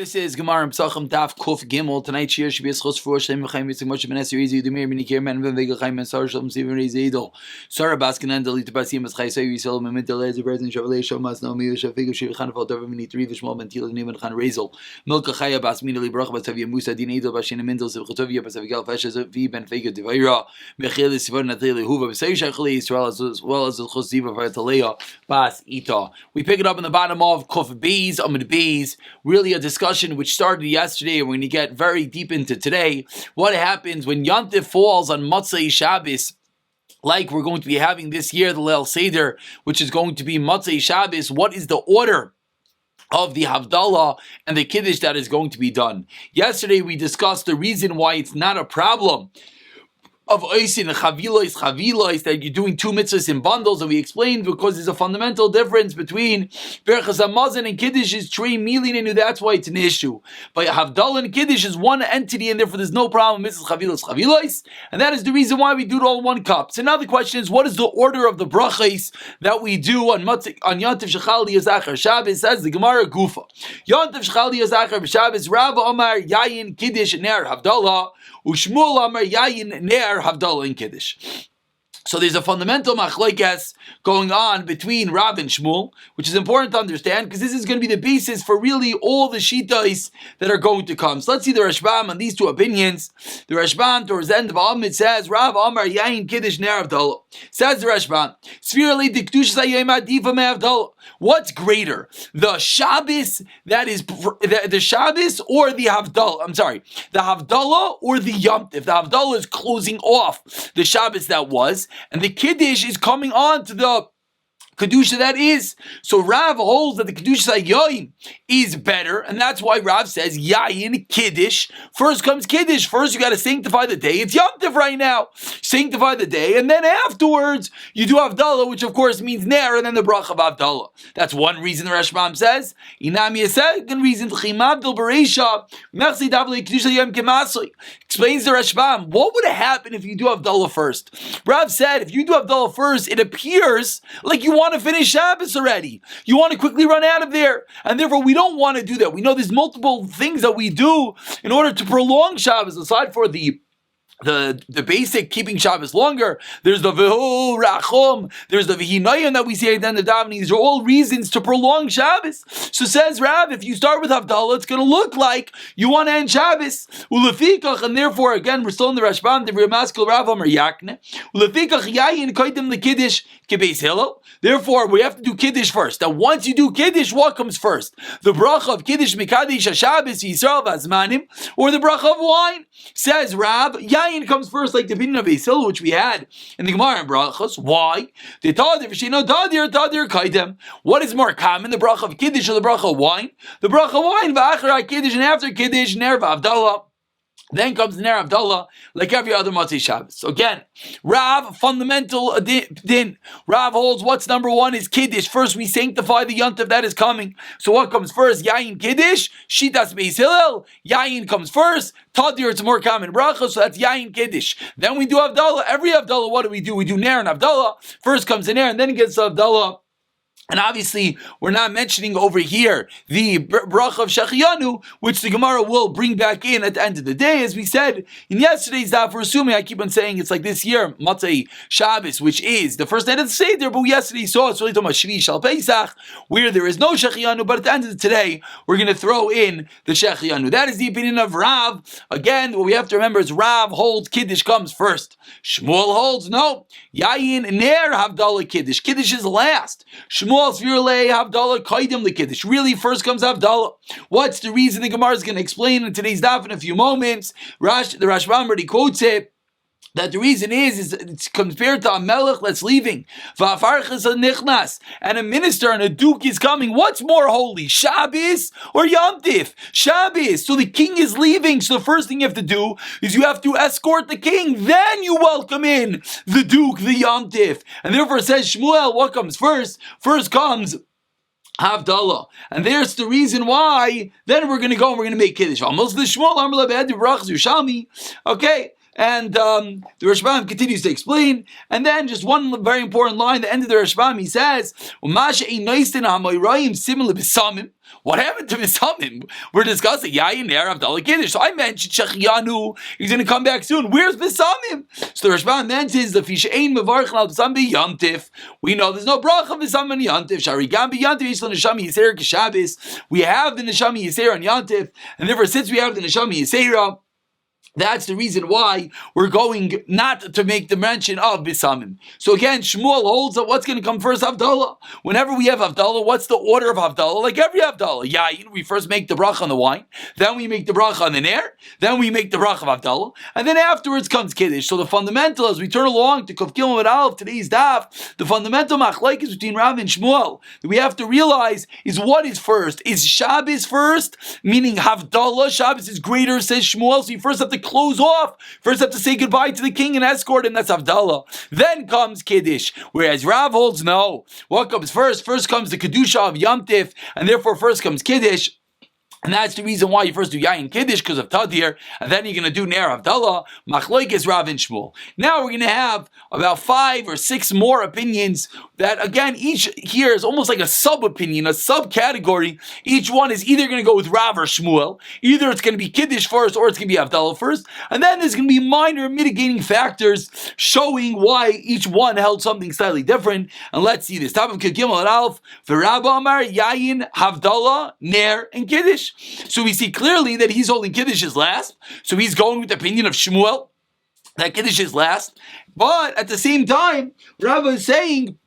This is Gemara and Pesachim Daf Kuf Gimel. Tonight's year should be a schos for Shem Chaim Yitzchak Moshe Ben Esser Easy Demir Minikir Men Ben Vega Chaim Ben Sar Shalom Sivan Reiz Edel Sarah Baskin and Delita Basim as Chaisay Yisrael Mehmet Delez Berzin Shavalei Shomas No Mil Shafigu Shiv Khan Fal Davar Mini Three Vishmal Ben Tila Neven Khan Reizel Milka Chaya Basmin Ali Brach Basavia Musa Din Edel Bashin Mendel Zivchatovia Basavigal Fashes V Ben Vega Devaira Mechel Sivan Nateli Huva Basay Shachli Israel as well as the Chosiva Vatalea Bas Ita. We pick it up in the bottom of Kuf Bees Amid Bees. Really a discussion which started yesterday, and we're going to get very deep into today. What happens when Yontif falls on Motzei Shabbos, like we're going to be having this year, the Leil Seder, which is going to be Motzei Shabbos? What is the order of the Havdalah and the Kiddush that is going to be done? Yesterday we discussed the reason why it's not a problem of oisin and chavilois, that you're doing two mitzvahs in bundles, and we explained because there's a fundamental difference between Berachas Hamazon and Kiddush is trei milin, that's why it's an issue. But Havdalah and Kiddush is one entity, and therefore there's no problem with mitzvahs chavilois, and that is the reason why we do it all in one cup. So now the question is, what is the order of the brachas that we do on Yontif Shechal Yazachar Shabbos? Says the Gemara Gufa. Yontif Shechal Yazachar Shabbos, Rav Amar Yayin Kiddush Ner Havdalah, Ushmul Amar Yayin Ner Havdalah and Kiddush. So there's a fundamental machlokes going on between Rav and Shmuel, which is important to understand because this is going to be the basis for really all the shitas that are going to come. So let's see the Rashbam on these two opinions. The Rashbam towards the end of Amid says, Rav Amar Yain Kiddush Ner Havdalah. Says the Rashbam, Sfirali Dikdush Zayim Adifa Me Havdalah. What's greater, the Shabbos that is the Shabbos or the Havdalah? I'm sorry, the Havdalah or the Yom Tov? The Havdalah is closing off the Shabbos that was, and the Kiddush is coming on to the Kedusha that is. So Rav holds that the Kedusha Yayin is better, and that's why Rav says Yayin Kiddush. First comes Kiddush. First you got to sanctify the day. It's Yom Tov right now. Sanctify the day, and then afterwards you do Havdalah, which of course means Ner, and then the Bracha of Havdalah. That's one reason the Rashbam says. Inami a second reason. Chimabdil Bereisha Mechsi Davli Kedusha Yom Kemasli explains the Rashbam. What would happen if you do Havdalah first? Rav said if you do Havdalah first, it appears like you want to finish Shabbos already. You want to quickly run out of there. And therefore, we don't want to do that. We know there's multiple things that we do in order to prolong Shabbos, aside for the basic keeping Shabbos longer. There's the Vehu Rachum, there's the V'hinayim that we say at the end of davening. These are all reasons to prolong Shabbos. So says Rav, if you start with Havdalah, it's going to look like you want to end Shabbos. Ulefikach, and therefore, again, we're still in the Rashbam, the Ramaskal Rav Amar Yakne. Ulefikach Yayin Kaidim the Kiddush Kebeis Hillel. Therefore, we have to do Kiddush first. Now, once you do Kiddush, what comes first? The bracha of Kiddush Mekadesh HaShabbos Yisrael Vazmanim, or the bracha of wine? Says Rav, Yayin comes first, like the opinion of Basil, which we had in the Gemara and Brachos. Why? What is more common, the bracha of Kiddush or the bracha of wine? The bracha of wine, v'achar Kiddush, and after Kiddush, Ner Havdalah. Then comes the Ner Havdalah, like every other Motzei Shabbos. So again, Rav, fundamental din. Rav holds what's number one is Kiddush. First we sanctify the Yontif that is coming. So what comes first? Yayin Kiddush, Shitas Beis Hillel. Yayin comes first. Tadir, it's a more common bracha, so that's Yayin Kiddush. Then we do Havdalah. Every Havdalah, what do? We do Ner and Havdalah. First comes the Ner, and then it gets to Havdalah. And obviously, we're not mentioning over here the bracha of Shechiyanu, which the Gemara will bring back in at the end of the day. As we said in yesterday's daf, we're assuming, I keep on saying it's like this year, Motzei Shabbos, which is the first night of the Seder, but we yesterday saw it's really talking about Shvi Shal Pesach, where there is no Shechiyanu, but at the end of today, we're going to throw in the Shechiyanu. That is the opinion of Rav. Again, what we have to remember is Rav holds Kiddush comes first. Shmuel holds no. Yayin Ner Havdalah Kiddush. Kiddush is last. Shmuel Havdalah Kaidim the Kiddush. Really, first comes Havdalah. What's the reason? The Gemara is going to explain in today's daf in a few moments. The Rashbam already quotes it. That the reason is it's compared to a melech that's leaving, and a minister and a duke is coming. What's more holy, Shabbos or Yom Tif? Shabbos. So the king is leaving. So the first thing you have to do is you have to escort the king. Then you welcome in the duke, the Yom Tif. And therefore it says Shmuel, what comes first? First comes Havdalah. And there's the reason why. Then we're going to go and we're going to make Kiddush. Almost the Shmuel, okay. And the Rashbam continues to explain, and then just one very important line, the end of the Rashbam, he says, what happened to Besamim? We're discussing Yayin Ner Avdallah Kiddush. So I mentioned Shechianu, he's going to come back soon. Where's Besamim? So the Rashbam mentions the Fish Ein Mevarchen Al Besam B'Yantif. We know there's no bracha Besam on Yantif. Sharigam B'Yantif Yisla Neshami Yisera K'Shabbos. We have the Neshami Yisera on Yantif, and therefore since we have the Neshami Yisera, that's the reason why we're going not to make the mention of Bisamim. So again, Shmuel holds that what's going to come first, Havdalah. Whenever we have Havdalah, what's the order of Havdalah? Like every Havdalah. Yayin, we first make the bracha on the wine, then we make the bracha on the ner, then we make the bracha of Havdalah, and then afterwards comes Kiddush. So the fundamental, as we turn along to Kuf Gimel Aleph, today's daf, the fundamental machlokes between Rav and Shmuel that we have to realize is what is first. Is Shabbos first? Meaning Havdalah, Shabbos is greater, says Shmuel, so you first have to close off. First have to say goodbye to the king and escort him. That's Havdalah. Then comes Kiddush. Whereas Rav holds no. What comes first? First comes the Kedusha of Yom Tif, and therefore first comes Kiddush. And that's the reason why you first do Yayin Kiddush, because of Tadir, and then you're going to do Ner Havdalah, Machlokes Rav and Shmuel. Now we're going to have about 5 or 6 more opinions that, again, each here is almost like a sub-opinion, a sub-category. Each one is either going to go with Rav or Shmuel. Either it's going to be Kiddush first, or it's going to be Havdalah first. And then there's going to be minor mitigating factors showing why each one held something slightly different. And let's see this. Top of Gimel and Aleph, V'Rabba Amar, Yayin, Havdalah, Ner, and Kiddush. So we see clearly that he's holding Kiddush is last. So he's going with the opinion of Shmuel, that Kiddush is last. But at the same time, Rav is saying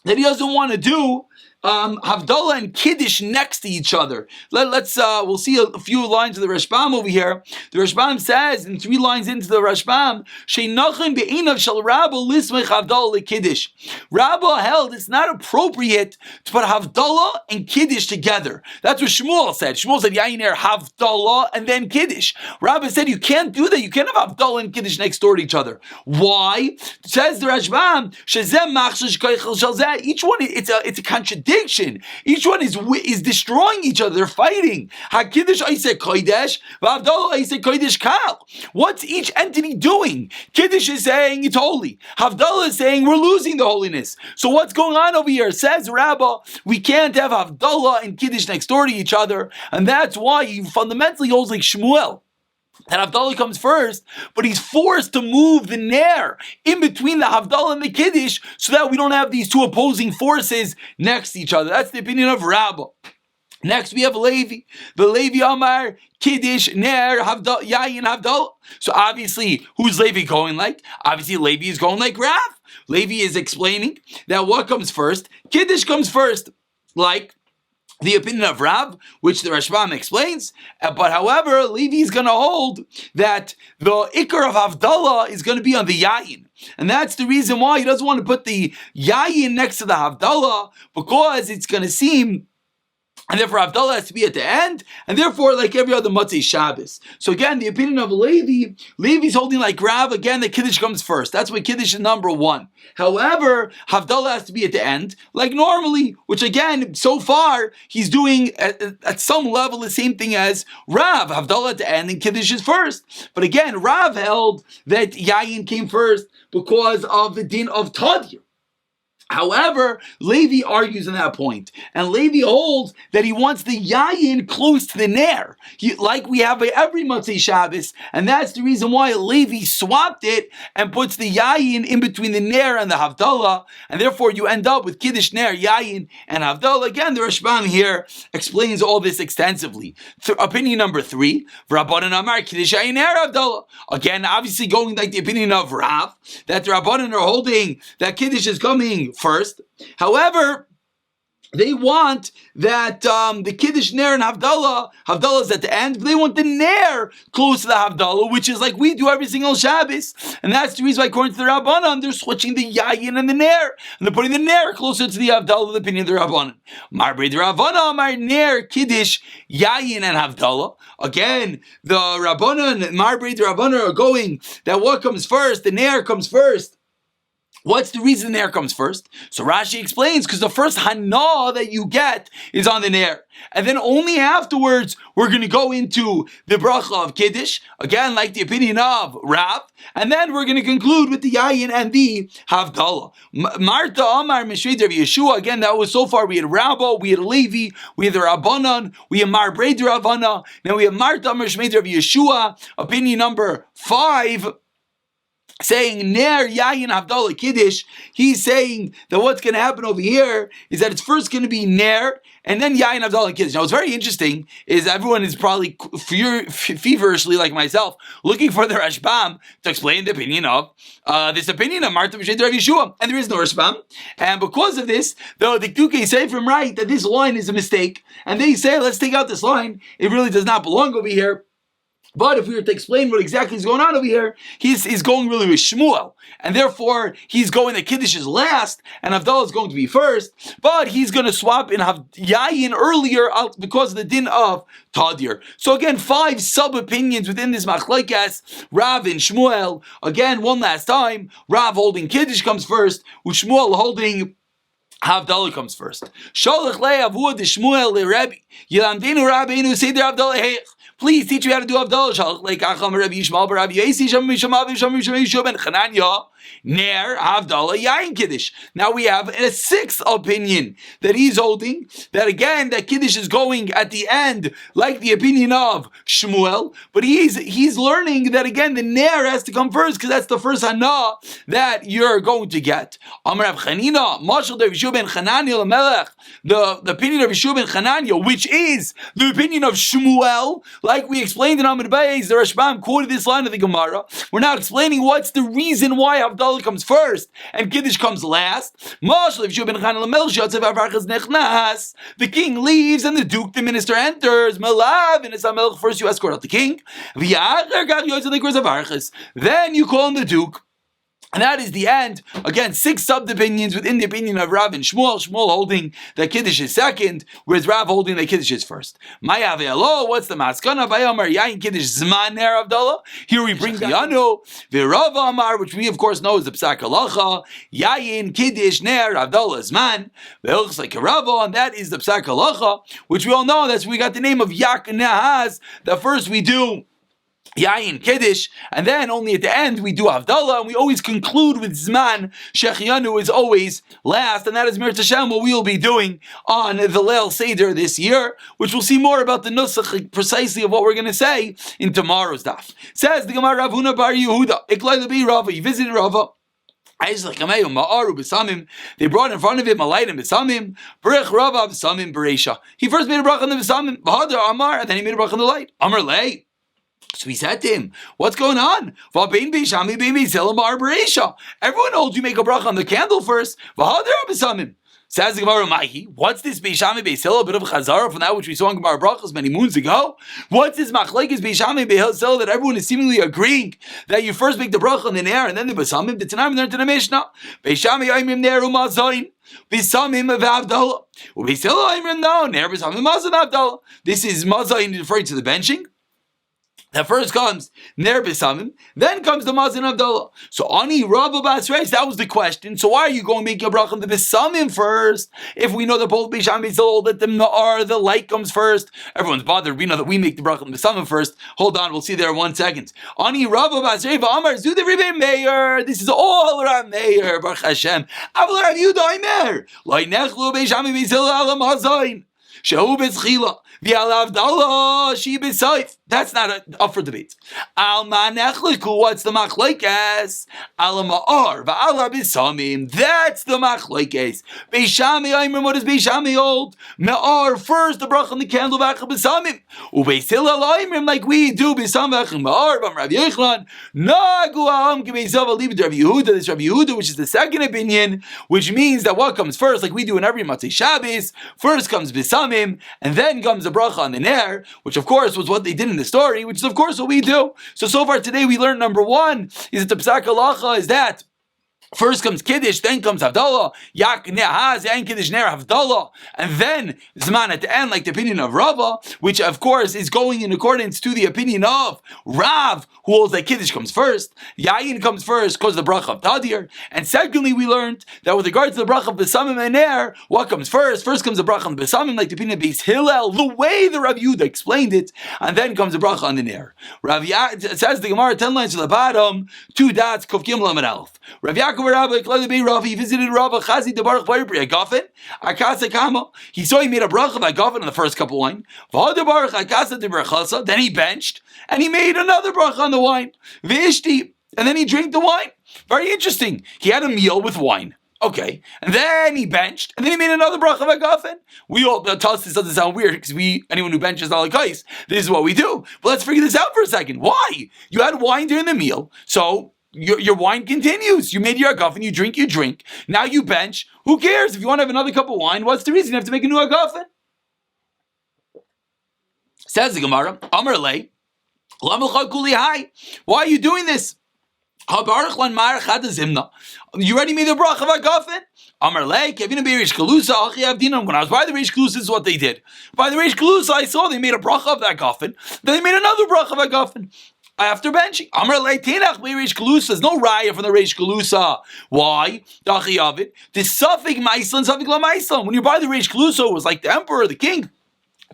that he doesn't want to do Havdalah and Kiddush next to each other. We'll see a few lines of the Rashbam over here. The Rashbam says, in 3 lines into the Rashbam, Sheinachin be'inav shel Rabba lismech Havdalah Kiddush. Rabba held it's not appropriate to put Havdalah and Kiddush together. That's what Shmuel said. Shmuel said, Yayin Ner Havdalah and then Kiddush. Rabba said, you can't do that. You can't have Havdalah and Kiddush next door to each other. Why? Says the Rashbam, Shezem machshash koichel shel zeh. Each one, it's a contradiction. Each one is destroying each other. They're fighting. HaKiddush Aiseh Kodesh, Havdalah Aiseh Kodesh Kal. What's each entity doing? Kiddush is saying it's holy. Havdalah is saying we're losing the holiness. So what's going on over here? Says Rabbah, we can't have Havdalah and Kiddush next door to each other, and that's why he fundamentally holds like Shmuel. And Havdalah comes first, but he's forced to move the Ner in between the Havdalah and the Kiddush so that we don't have these two opposing forces next to each other. That's the opinion of Rabbah. Next we have Levi. The Levi Amar, Kiddush, Ner, Yayin, Havdalah. So obviously, who's Levi going like? Obviously, Levi is going like Rav. Levi is explaining that what comes first? Kiddush comes first, like the opinion of Rav, which the Rashbam explains, but however, Levi is going to hold that the Ikar of Havdalah is going to be on the Yayin. And that's the reason why he doesn't want to put the Yayin next to the Havdalah, because it's going to seem, and therefore Havdalah has to be at the end, and therefore like every other Motzei Shabbos. So again, the opinion of Levi's holding like Rav, again, the Kiddush comes first. That's why Kiddush is number 1. However, Havdalah has to be at the end, like normally, which again, so far, he's doing at some level the same thing as Rav. Havdalah at the end and Kiddush is first. But again, Rav held that Yayin came first because of the din of Tadir. However, Levi argues on that point, and Levi holds that he wants the Yayin close to the Ner, like we have by every Motzei Shabbos, and that's the reason why Levi swapped it and puts the Yayin in between the Ner and the Havdalah, and therefore you end up with Kiddush, Ner, Yayin, and Havdalah. Again, the Rashbam here explains all this extensively. Opinion number 3, Rabbanan Amar, Kiddush, Yayin, Ner, Havdalah. Again, obviously going like the opinion of Rav, that the Rabbanan are holding that Kiddush is coming first. However, they want that the Kiddush, Ner, and Havdalah is at the end, but they want the Ner close to the Havdalah, which is like we do every single Shabbos. And that's the reason why, according to the Rabbanan, they're switching the Yayin and the Ner, and they're putting the Ner closer to the Havdalah, the opinion of the Rabbanan. Marbei the Rabbanan, Mar Ner, Kiddush, Yayin, and Havdalah. Again, the Rabbanan, Marbei the Rabbanan are going that what comes first, the Ner comes first. What's the reason the Nair comes first? So Rashi explains, because the first Hana that you get is on the Nair. And then only afterwards, we're going to go into the bracha of Kiddush, again, like the opinion of Rav, and then we're going to conclude with the Yayin and the Havdalah. Marta Amar Meshved Rav Yeshua, again, that was so far, we had Rabbo, we had Levi, we had the Rabbanan, we had Mar Breder Ravana, now we have Marta Amar Meshved Rav Yeshua, opinion number 5, saying Ner Yayin Havdalah Kiddush. He's saying that what's going to happen over here is that it's first going to be Ner and then Yayin Havdalah Kiddush. Now what's very interesting is everyone is probably feverishly, like myself, looking for the Rashbam to explain the opinion of this opinion of Marta B'Shem Rav Yeshua, and there is no Rashbam. And because of this, though the Tukei say from right that this line is a mistake, and they say let's take out this line, it really does not belong over here. But if we were to explain what exactly is going on over here, he's going really with Shmuel. And therefore, he's going that Kiddush is last, and Havdalah is going to be first. But he's going to swap in Yayin earlier because of the din of Tadir. So again, 5 sub-opinions within this Machlekes, Rav and Shmuel. Again, one last time, Rav holding Kiddush comes first, with Shmuel holding Havdalah comes first. Sholach le Avu de Shmuel le Rebbe. Yilamdinu Rabbeinu Seder Havdalah Heich. Please teach me how to do Havdalah. Sholach le Kacham Rabbi Yishmael Rabbi Yesi Shem Mishamav Shem Yishmael Ben Chananya. Ner Havdalah Yayin Kiddush. Now we have a 6th opinion that he's holding, that again, that Kiddush is going at the end, like the opinion of Shmuel, but he's learning that again, the Ner has to come first, because that's the first Hana that you're going to get. Amar Rav Chanina, Mashal de Yeshua ben Chananya Lamelech, the opinion of Yeshua ben Chananya, which is the opinion of Shmuel, like we explained in Amud Beis, the Rashbam quoted this line of the Gemara. We're now explaining what's the reason why Havdalah comes first and Kiddush comes last. The king leaves and the duke, the minister, enters. First you escort out the king. Then you call him the duke. And that is the end. Again, 6 sub-opinions within the opinion of Rav and Shmuel. Shmuel holding that Kiddush is second, whereas Rav holding that Kiddush is first. What's the maskana? Yayin Kiddush Zman Ner Havdalah. Here we bring the Yanu, V'Rav Amar, which we of course know is the Psak Halacha. Yayin Kiddush Ner Havdalah Zman. Looks like Rava, and that is the Psak Halacha, which we all know. That's where we got the name of Yak Nahaz. That first we do Yayin Kiddush, and then only at the end we do Havdalah, and we always conclude with Zman. Shechianu is always last, and that is Mir Tashem, what we will be doing on the Leil Seder this year, which we'll see more about the Nusach precisely of what we're going to say in tomorrow's Daf. Says the Gemara Rav Huna Bar Yehuda, Iklai Lebi Rava, he visited Rava. They brought in front of him a light and besamim. Brich Rava besamim bereisha. He first made a brach on the besamim, Bahadar Amar, and then he made a brach on the light. Amar lei. So he said to him, what's going on? Everyone knows you make a bracha on the candle first. Says the Gemara, what's this Beishami Beisila, a bit of a chazara from that which we saw in Gemara Brachos many moons ago? What's this machlekes Beishami Beisila that everyone is seemingly agreeing that you first make the bracha on the Ner and then the Besamim? The Tanaim learned in the Mishnah. Beishami Aimim Ner Umazayin. Besamim of Havdalah. Beisila Aimim no Ner Besamim Mazan Havdalah. This is Mazayin referring to the benching. That first comes Ner Besamim, then comes the Mazan Havdalah. So Ani Rabba Bas Reis, that was the question. So why are you going to make your bracha on the Besamim first? If we know that both Beisham Beisil, that the light comes first. Everyone's bothered. We know that we make the bracha on the Besamim first. Hold on, we'll see there in 1 second. Ani Rabba Bas Reis, Amar Zud Ribe Meir. This is all around Meir, Baruch Hashem. Avlar Rav Yehuda Meir. Loi Nechlu Beisham Beisil Alam Hazayin. Shehu Betzchila. V'alavdala she b'saif. That's not up for debate. Al manechliku, what's the machlekes? Al ma'ar v'ala b'samim. That's the machlekes. Beishami Aimer, what does Beishami hold? Ma'ar first, the bracha on the candle v'achal b'samim. U'beisila l'Aimer, like we do b'sam v'achal ma'ar b'am Rav Yechlan. Nagu ha'am k'beisav alib to Rav Yehuda. This Rav Yehuda, which is the second opinion, which means that what comes first, like we do in every Matzei Shabbos, first comes b'samim, and then comes the bracha on the Ner, which of course was what they did in the story, which is of course what we do. So far today we learned number 1 is that the Psak Halacha is that First comes Kiddush, then comes Havdalah, Yak Nehaz, and Kiddush Ner Havdalah, and then Zman at the end, like the opinion of Rava, which of course is going in accordance to the opinion of Rav, who holds that Kiddush comes first, Yayin comes first because of the bracha of Tadir, and secondly we learned that with regard to the bracha of Besamim and Ner, what comes first? First comes the bracha on the Besamim, like the opinion of Beis Hillel, the way the Rav Yehuda explained it, and then comes the bracha on the Ner. It says the Gemara 10 lines to the bottom, 2 dots, Kuf Gimel Amud Aleph. Rav Yaakov he visited Rav Chazi de Baruch Bayri Agafen, Akasa Kama. He saw he made a bracha of Agafen on the first cup of wine. Baruch Akasa de Berachasa. Then he benched and he made another bracha on the wine. Vishti, and then he drank the wine. Very interesting. He had a meal with wine. Okay, and then he benched, and then he made another bracha of Agafen. We all tell us this doesn't sound weird because anyone who benches not like ice. This is what we do. But let's figure this out for a second. Why? You had wine during the meal, so your wine continues. You made your Agafen, you drink. Now you bench. Who cares? If you want to have another cup of wine, what's the reason you have to make a new Agafen? Says the Gemara, Amar Lei, why are you doing this? You already made the bracha of Agafen? Amar Lei, when I was by the Reish Galusa, this is what they did. By the Reish Galusa, I saw they made a bracha of that Agafen. Then they made another bracha of Agafen. After benching, Amar Leitinach Reish Galusa. There's no raya from the Reish Galusa. Why? Dachi of it. The suffix Maislan, suffix La Maislan. When you buy the Reish Galusa, it was like the emperor, the king,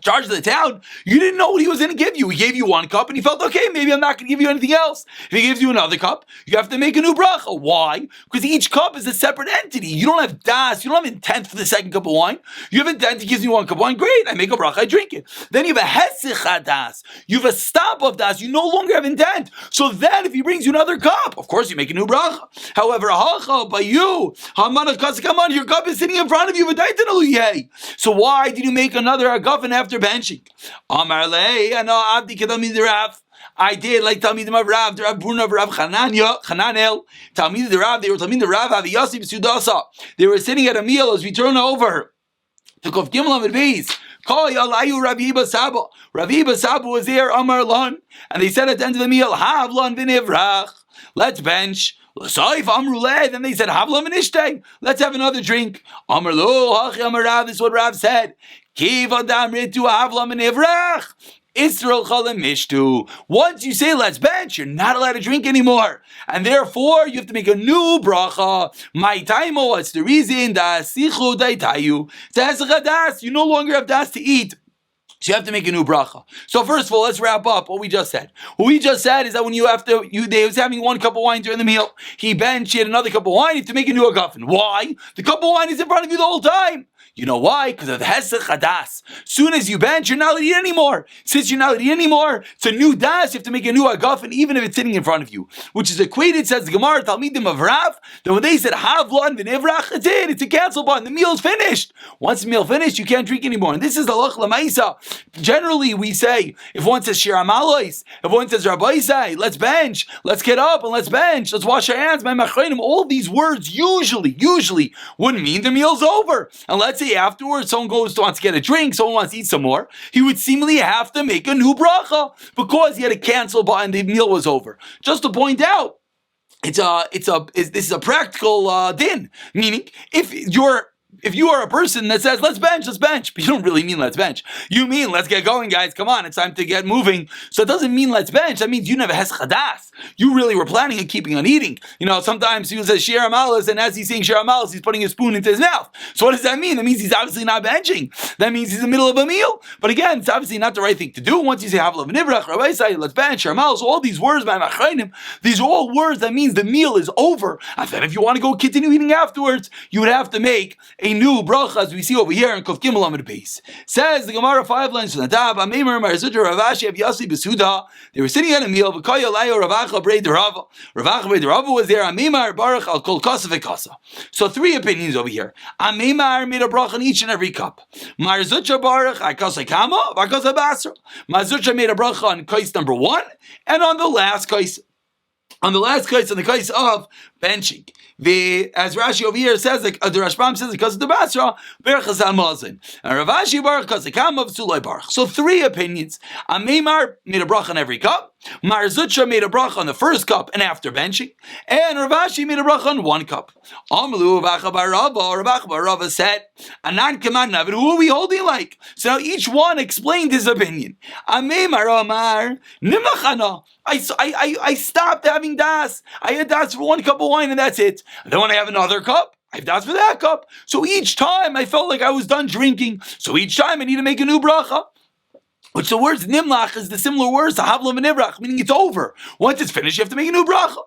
charge of the town. You didn't know what he was going to give you. He gave you one cup and he felt, okay, maybe I'm not going to give you anything else. If he gives you another cup, you have to make a new bracha. Why? Because each cup is a separate entity. You don't have das, you don't have intent for the second cup of wine. You have intent, he gives me one cup of wine, great, I make a bracha, I drink it. Then you have a hesich das, you have a stop of das, you no longer have intent. So then if he brings you another cup, of course you make a new bracha. However, hacha by you, your cup is sitting in front of you, so why did you make another agafen after benching? Amar Lei, I did like Talmidim of Rav, the Rav Bruna of Rav Chananel, Talmidim the Rav, they were Talmidim the Rav, Aviyasi B'Sudasa. They were sitting at a meal as we turn over to Kof Gimel Amid Beis. Call Yalayu Ravi Basaba. Ravi Basaba was there, Amar Lan, and they said at the end of the meal, Havlan v'nevrach. Let's bench. Then they said, Havlan v'nishtei. Let's have another drink. Amar Lo, Hachi Amar Rav, this is what Rav said. Kiv Adam Ritu Havlan v'nevrach. Israel Chalim Mishtu. Once you say let's bench, you're not allowed to drink anymore. And therefore, you have to make a new bracha. My taimo, what's the reason? Dasichu daitayu. Das, you no longer have das to eat. So you have to make a new bracha. So first of all, let's wrap up what we just said. What we just said is that when they was having one cup of wine during the meal, he benched, he had another cup of wine, you have to make a new agafen. Why? The cup of wine is in front of you the whole time. You know why? Because of the hesech hadas. Soon as you bench, you're not allowed to eat anymore. Since you're not allowed to eat anymore, it's a new das. You have to make a new agafen, even if it's sitting in front of you. Which is equated, says the Gemara, Talmidim of Rav, that when they said havlan v'nevrach, it's it. It's a cancel button. The meal's finished. Once the meal finished, you can't drink anymore. And this is the halach l'maisa. Generally, we say, if one says shir amalos, if one says rabbi say, let's bench, let's get up and let's bench, let's wash our hands, all these words usually wouldn't mean the meal's over. And let's say afterwards someone wants to get a drink, someone wants to eat some more, he would seemingly have to make a new bracha because he had a cancel button, the meal was over. Just to point out, this is a practical din, meaning if you are a person that says, let's bench, but you don't really mean let's bench. You mean, let's get going, guys. Come on, it's time to get moving. So it doesn't mean let's bench. That means you never has chadas. You really were planning on keeping on eating. Sometimes he says shir amalas, and as he's saying shir amalas, he's putting a spoon into his mouth. So what does that mean? That means he's obviously not benching. That means he's in the middle of a meal. But again, it's obviously not the right thing to do. Once you say havlav nivrach, rabbi say, let's bench, shir amalas, all these words, these are all words that means the meal is over. And then if you want to go continue eating afterwards, you would have to make a new bracha, as we see over here in Kof Gimel Amud Beis. Says the Gemara 5 lines from the top. They were sitting at a meal. Ravacha was there. Amimar Baruch al Kol Kasa v'Kasa. So 3 opinions over here. Amimar made a bracha on each and every cup. Marzucha Baruch Akasa Kama v'Akasa Basra. Marzucha made a bracha on kais number 1 and on the last kais. On the case of benching. As Rashi over here says, the Rashbam says, because of the Basra, Berachas al-Mazin. And Rav Ashi Baruch, because the Kam of Sulay Baruch. So 3 opinions. Amemar made a bracha on every cup. Mar Zutra made a bracha on the first cup and after benching, and Rav Ashi made a bracha on one cup. Amalu Rav Acha bar Rava said, Anan Kaman Navid, who are we holding like? So now each one explained his opinion. Amei Maramar Nimachana. I stopped having das. I had das for one cup of wine and that's it. And then when I have another cup, I have das for that cup. So each time I felt like I was done drinking. So each time I need to make a new bracha. Which the words nimlach is the similar words to havla v'nivrach, meaning it's over. Once it's finished, you have to make a new bracha.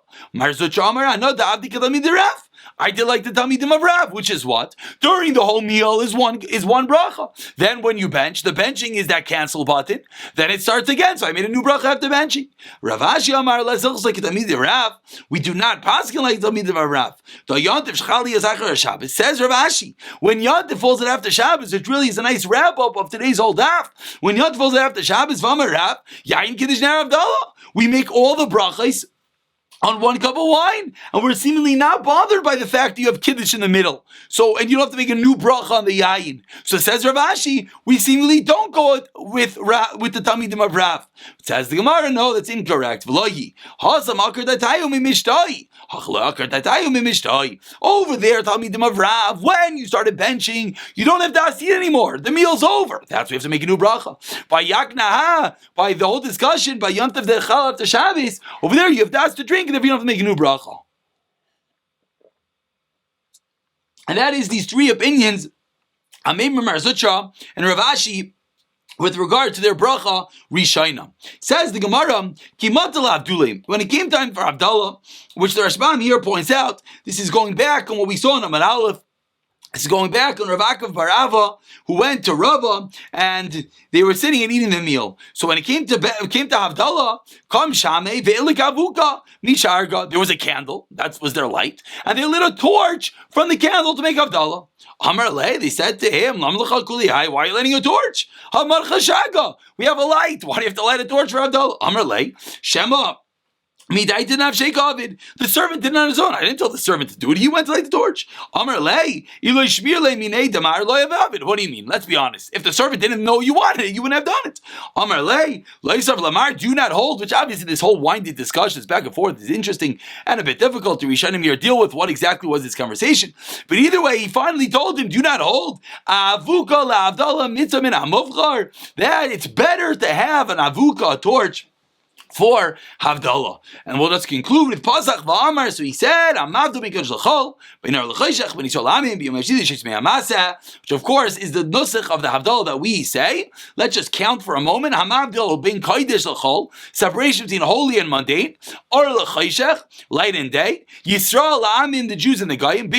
I did like the Talmidim of Rav, which is what? During the whole meal is one bracha. Then when you bench, the benching is that cancel button. Then it starts again. So I made a new bracha after benching. Rav Ashi Amar lezilch like Talmidim of Rav. We do not paskin like Talmidim of Rav. The Yontif Shchali is achar Shabbos. Says Rav Ashi, when Yontif falls after Shabbos, it really is a nice wrap up of today's whole daf. When Yontif falls after Shabbos, V'amar Rav, Yain Kiddush Ner Avdallah. We make all the brachas on one cup of wine, and we're seemingly not bothered by the fact that you have kiddush in the middle. So, and you don't have to make a new bracha on the yayin. So says Rav Ashi, we seemingly don't go with the Talmidim of Rav. Says the Gemara, no, that's incorrect. Over there, Talmidim of Rav, when you started benching, you don't have to eat anymore. The meal's over. That's why we have to make a new bracha. By Yaknaha, by the whole discussion, by Yontav Dechal after Shabbos, over there you have to drink, and if you don't have to make a new bracha. And that is these three opinions, Amei Mar Zutra and Rav Ashi, with regard to their bracha Rishayna. Says the Gemara, Kimatal Abdulim. When it came time for Abdullah, which the Rashbam here points out, this is going back on what we saw in Amar Aleph. This is going back on Rav Akav bar Ava, who went to Rava, and they were sitting and eating the meal. So when it came to Havdalah, Kam Shamei ve'elik avuka nisharga. There was a candle, that was their light, and they lit a torch from the candle to make Havdalah. Amar Le, they said to him, Lam lecha kulihai, why are you lighting a torch? Hamar chashaga, we have a light, why do you have to light a torch for Havdalah? Amar Le, Shema. I didn't have Sheikh Ovid. The servant did it on his own. I didn't tell the servant to do it. He went to light the torch. Amar lei, what do you mean? Let's be honest. If the servant didn't know you wanted it, you wouldn't have done it. Amar lei, lamar, do not hold, which obviously this whole windy discussion, back and forth, is interesting and a bit difficult to Rishonim here deal with what exactly was this conversation. But either way, he finally told him, do not hold. That it's better to have an avuka, a torch, for Havdalah. And we'll just conclude with Pasach V'amar. So he said, which of course is the nusach of the Havdalah that we say. Let's just count for a moment. Separation between holy and mundane. Light and day. Yisrael La'amim, the Jews and the Goyim.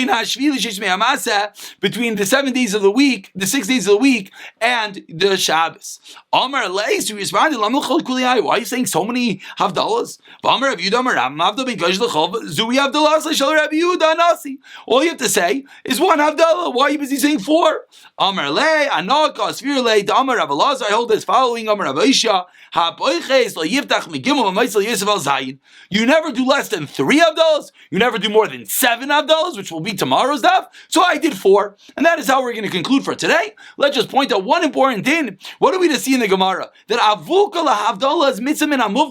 Between the 7 days of the week, the 6 days of the week, and the Shabbos. Amar Leis, who responded, why are you saying so many Havdalahs? All you have to say is one Havdalah. Why are you busy saying four? Amar Le, Anak, Asfir Le, Amar Rav Elazar, I hold this following Amar Rav Isha. You never do less than 3 Havdalahs. You never do more than 7 Havdalahs, which will be tomorrow's daf. So I did 4. And that is how we're going to conclude for today. Let's just point out one important thing. What are we to see in the Gemara? That Avuka LaHavdalah is mitzvah min HaMuvchar.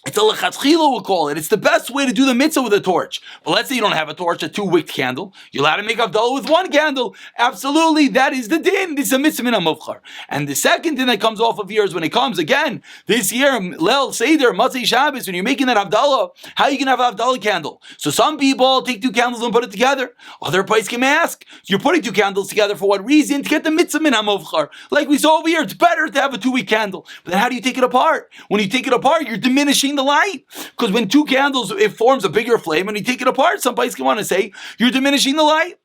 It's a lechatchila, we'll call it. It's the best way to do the mitzvah with a torch. But let's say you don't have a torch, a 2-wick candle. You're allowed to make Havdalah with 1 candle. Absolutely, that is the din. This is a mitzvah min HaMuvchar. And the second thing that comes off of here is when it comes again, this year, Leil Seder, Matzei Shabbos, when you're making that Havdalah, how you can have a Havdalah candle? So some people take 2 candles and put it together. Other places can ask, you're putting 2 candles together for what reason? To get the mitzvah min HaMuvchar. Like we saw over here, it's better to have a 2-wick candle. But then how do you take it apart? When you take it apart, you're diminishing the light, because when 2 candles, it forms a bigger flame. When you take it apart, some places can want to say you're diminishing the light.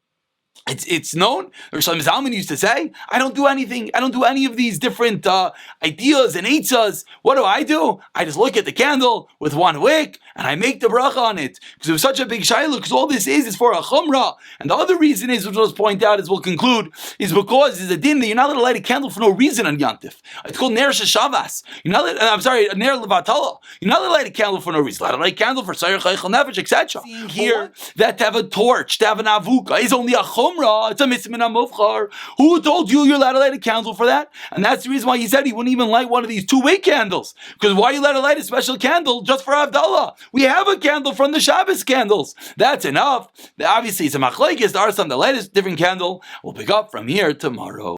It's known, or Shalom Zalman used to say, I don't do anything. I don't do any of these different ideas and eitzas. What do? I just look at the candle with 1 wick and I make the bracha on it. Because it was such a big shayla, because all this is for a chumrah. And the other reason is, which we'll point out as we'll conclude, is because it's a din that you're not allowed to light a candle for no reason on Yantif. It's called Ner Sheshavas. Ner Levatala. You're not allowed to light a candle for no reason. You're allowed to light a candle for Sayar Chaychel Nefesh, etc. Here, that to have a torch, to have an avuka, is only a chumrah. chumrah. It's a mitzvah min hamufchar. Who told you you're allowed to light a candle for that? And that's the reason why he said he wouldn't even light one of these two-way candles. Because why are you allowed to light a special candle just for Havdalah? We have a candle from the Shabbos candles. That's enough. Obviously, it's a machlokes. There are some that light a different candle. We'll pick up from here tomorrow.